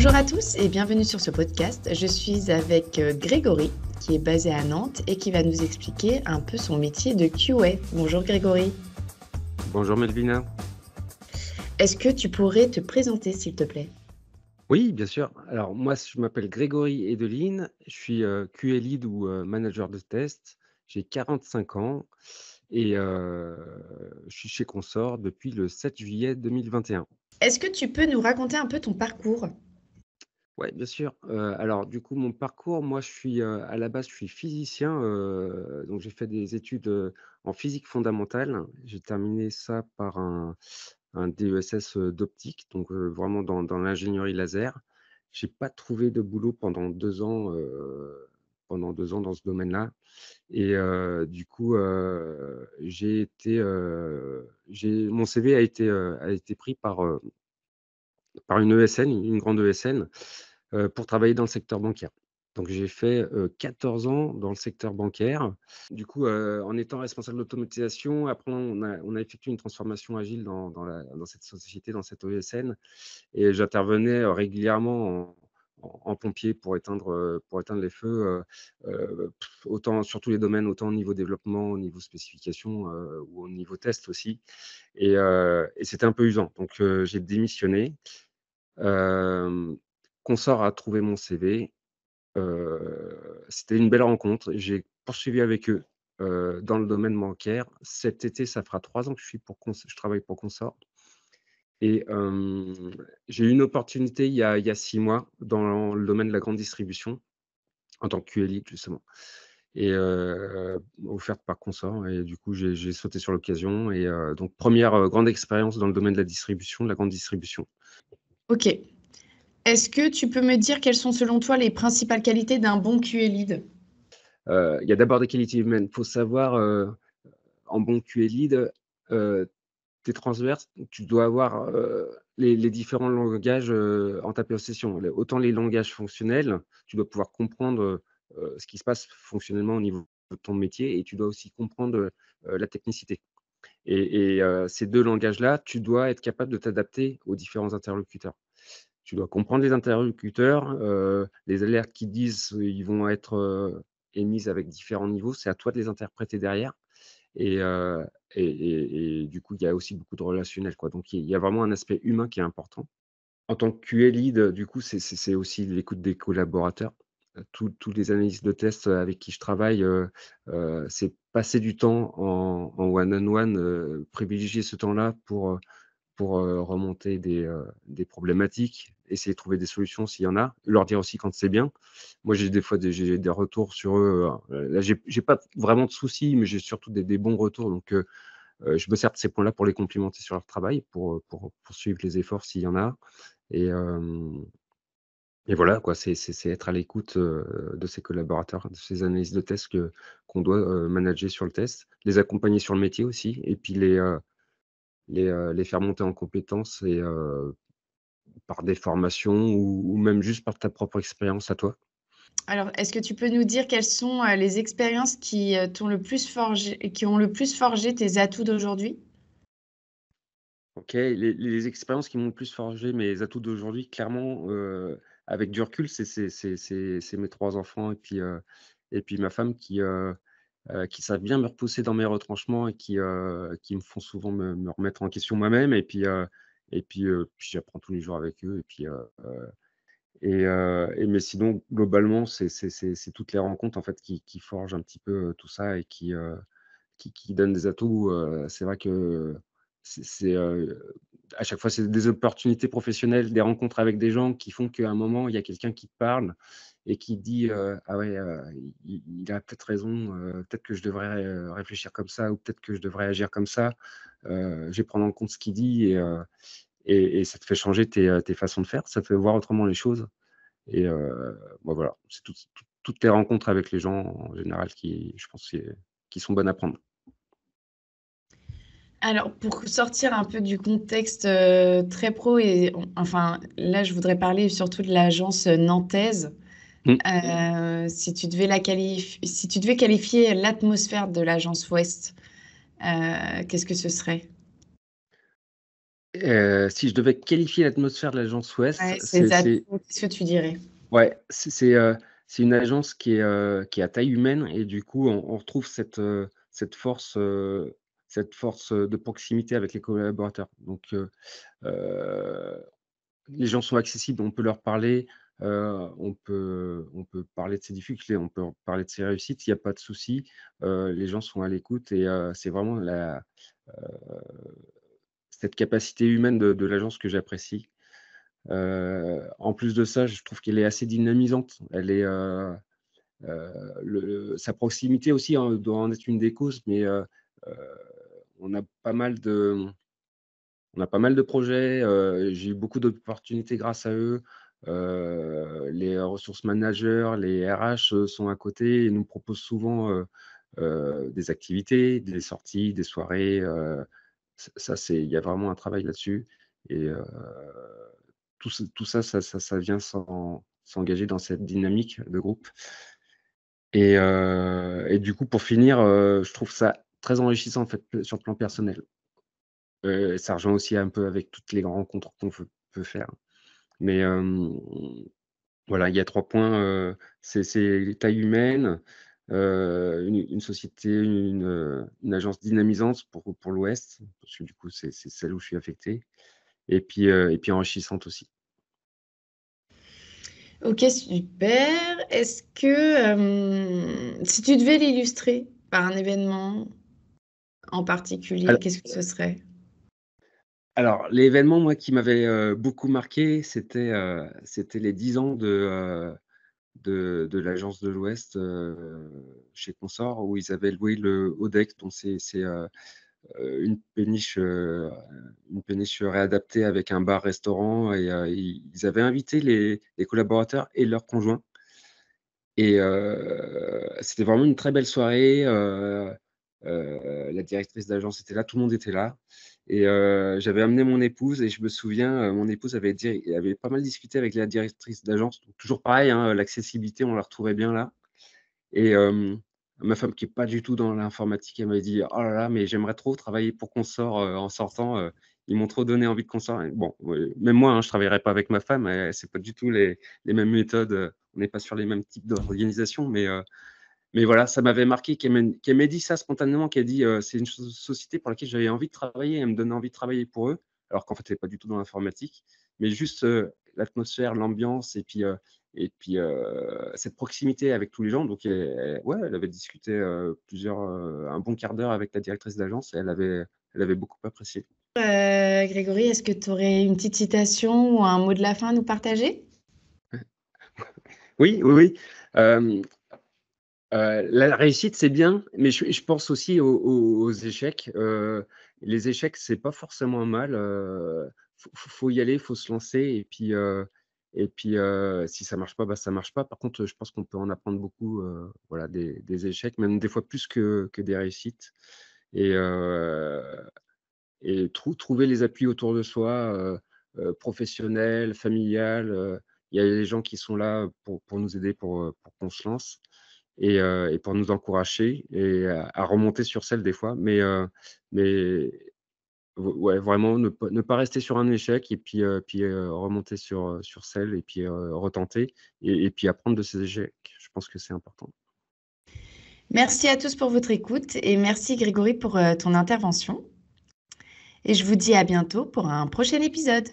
Bonjour à tous et bienvenue sur ce podcast. Je suis avec Grégory qui est basé à Nantes et qui va nous expliquer un peu son métier de QA. Bonjour Grégory. Bonjour Melvina. Est-ce que tu pourrais te présenter s'il te plaît? Oui, bien sûr. Alors moi, je m'appelle Grégory Edeline, je suis QA lead ou manager de test. J'ai 45 ans et je suis chez Consort depuis le 7 juillet 2021. Est-ce que tu peux nous raconter un peu ton parcours? Ouais, bien sûr. Alors du coup, mon parcours, moi, je suis à la base, je suis physicien, donc j'ai fait des études en physique fondamentale. J'ai terminé ça par un DESS d'optique, donc vraiment dans l'ingénierie laser. J'ai pas trouvé de boulot pendant 2 ans dans ce domaine-là et du coup, mon CV a été pris par une ESN, une grande ESN, pour travailler dans le secteur bancaire. Donc j'ai fait 14 ans dans le secteur bancaire. Du coup, en étant responsable d'automatisation, après on a effectué une transformation agile dans cette société, dans cette ESN et j'intervenais régulièrement en pompier pour éteindre les feux, autant sur tous les domaines, autant au niveau développement, au niveau spécification, ou au niveau test aussi et c'était un peu usant. Donc j'ai démissionné. Hem, Consort a trouvé mon CV. C'était une belle rencontre. J'ai poursuivi avec eux, dans le domaine bancaire. Cet été, ça fera 3 ans que je travaille pour Consort et j'ai eu une opportunité il y a 6 mois dans le domaine de la grande distribution, en tant que QA lead justement et offerte par Consort et du coup, j'ai sauté sur l'occasion et donc 1re, grande expérience dans le domaine de la distribution, de la grande distribution. Ok. Est-ce que tu peux me dire quelles sont selon toi les principales qualités d'un bon QA lead? Il y a d'abord des qualités humaines. Il faut savoir, en bon QA lead, tu es transverse, tu dois avoir, les différents langages, en ta possession. Autant les langages fonctionnels, tu dois pouvoir comprendre, ce qui se passe fonctionnellement au niveau de ton métier et tu dois aussi comprendre, la technicité et ces 2 langages-là, tu dois être capable de t'adapter aux différents interlocuteurs. Tu dois comprendre les interlocuteurs, les alertes qu'ils disent, ils vont être, émises avec différents niveaux. C'est à toi de les interpréter derrière et du coup, il y a aussi beaucoup de relationnel, quoi. Donc il y a vraiment un aspect humain qui est important. En tant que QA lead, du coup, c'est aussi l'écoute des collaborateurs. Tous les analystes de test avec qui je travaille, c'est passer du temps en one on one, privilégier ce temps-là pour remonter des problématiques, essayer de trouver des solutions s'il y en a, leur dire aussi quand c'est bien. Moi, j'ai des fois j'ai des retours sur eux, là, j'ai pas vraiment de soucis, mais j'ai surtout des bons retours donc je me sers de ces points-là pour les complimenter sur leur travail, pour poursuivre les efforts s'il y en a et hem et voilà quoi, c'est être à l'écoute, de ses collaborateurs, de ses analystes de test qu'on doit, manager sur le test, les accompagner sur le métier aussi et puis les faire monter en compétences et par des formations ou même juste par ta propre expérience à toi. Alors, est-ce que tu peux nous dire quelles sont les expériences qui qui ont le plus forgé tes atouts d'aujourd'hui? OK, les expériences qui m'ont le plus forgé mes atouts d'aujourd'hui, clairement, avec du recul, c'est mes 3 enfants et puis ma femme qui savent bien me repousser dans mes retranchements et qui me font souvent me remettre en question moi-même puis j'apprends tous les jours avec eux mais sinon globalement, c'est toutes les rencontres en fait qui forgent un petit peu, tout ça et qui donnent des atouts, c'est vrai que c'est, à chaque fois, c'est des opportunités professionnelles, des rencontres avec des gens qui font qu'à un moment, il y a quelqu'un qui te parle et qui te dit, «Ah ouais, il a peut-être raison, peut-être que je devrais, réfléchir comme ça ou peut-être que je devrais agir comme ça. Je vais prendre en compte ce qu'il dit» et ça te fait changer tes façons de faire, ça te fait voir autrement les choses et bah, voilà, c'est toutes les rencontres avec les gens en général qui, je pense, qui sont bonnes à prendre. Alors, pour sortir un peu du contexte, très pro enfin, là, je voudrais parler surtout de l'agence, nantaise. Mmh. Si tu devais qualifier l'atmosphère de l'agence Ouest, qu'est-ce que ce serait? Si je devais qualifier l'atmosphère de l'agence Ouest, Ouais, ses atouts, qu'est-ce que tu dirais? ouais, c'est une agence qui est à taille humaine et du coup, on retrouve cette force, de proximité avec les collaborateurs. Donc, les gens sont accessibles, on peut leur parler, on peut parler de ses difficultés, on peut parler de ses réussites, il y a pas de souci. Les gens sont à l'écoute et c'est vraiment cette capacité humaine de l'agence que j'apprécie. En plus de ça, je trouve qu'elle est assez dynamisante. Elle est, sa proximité aussi, hein, doit en être une des causes, mais heu, on a pas mal de on a pas mal de projets, j'ai eu beaucoup d'opportunités grâce à eux. Les ressources managers, les RH, sont à côté et nous proposent souvent, des activités, des sorties, des soirées, ça il y a vraiment un travail là-dessus et tout ça, ça vient s'engager dans cette dynamique de groupe et du coup, pour finir, je trouve ça très enrichissant, en fait, sur le plan personnel. Ça rejoint aussi un peu avec toutes les rencontres qu'on peut faire. Mais voilà, il y a 3 points, c'est taille humaine, une société, une agence dynamisante pour l'Ouest, parce que du coup, c'est celle où je suis affecté et puis enrichissante aussi. OK, super. Est-ce que, si tu devais l'illustrer par un événement en particulier, Alors qu'est-ce que ce serait? alors l'événement, moi, qui m'avait, beaucoup marqué, c'était les 10 ans de l'agence de l'Ouest, chez Consort, où ils avaient loué le Odeck, donc une une péniche réadaptée avec un bar-restaurant et ils avaient invité les collaborateurs et leurs conjoints et c'était vraiment une très belle soirée, la directrice d'agence était là, tout le monde était là et j'avais amené mon épouse et je me souviens, mon épouse avait pas mal discuté avec la directrice d'agence, donc toujours pareil, hein, l'accessibilité, on la retrouvait bien là. Et ma femme qui est pas du tout dans l'informatique, elle m'a dit: «Oh là là, mais j'aimerais trop travailler pour Consort, en sortant, ils m'ont trop donné envie de Consort» et bon, même moi, hein, je travaillerais pas avec ma femme, c'est pas du tout les mêmes méthodes, on n'est pas sur les mêmes types d'organisation, mais voilà, ça m'avait marqué qu'elle m'ait dit ça spontanément, qu'elle dit, «C'est une société pour laquelle j'avais envie de travailler». Elle me donnait envie de travailler pour eux, alors qu'en fait, elle est pas du tout dans l'informatique. Mais juste, l'atmosphère, l'ambiance cette proximité avec tous les gens. Donc ouais, elle avait discuté, un bon quart d'heure avec la directrice d'agence et elle avait beaucoup apprécié. Grégory, est-ce que tu aurais une petite citation ou un mot de la fin à nous partager? Oui, oui, oui. Hem La réussite, c'est bien, mais je pense aussi aux échecs. Les échecs, c'est pas forcément mal, faut y aller, faut se lancer et puis, si ça marche pas, bah, ça marche pas. Par contre, je pense qu'on peut en apprendre beaucoup, voilà, des échecs, même des fois plus que des réussites et trouver les appuis autour de soi, professionnels, familial, il y a les gens qui sont là pour nous aider, pour qu'on se lance et pour nous encourager et à remonter sur selle des fois. Mais ouais, vraiment ne pas rester sur un échec et puis remonter sur selle et puis, retenter et puis apprendre de ces échecs. Je pense que c'est important. Merci à tous pour votre écoute et merci Grégory pour, ton intervention et je vous dis à bientôt pour un prochain épisode.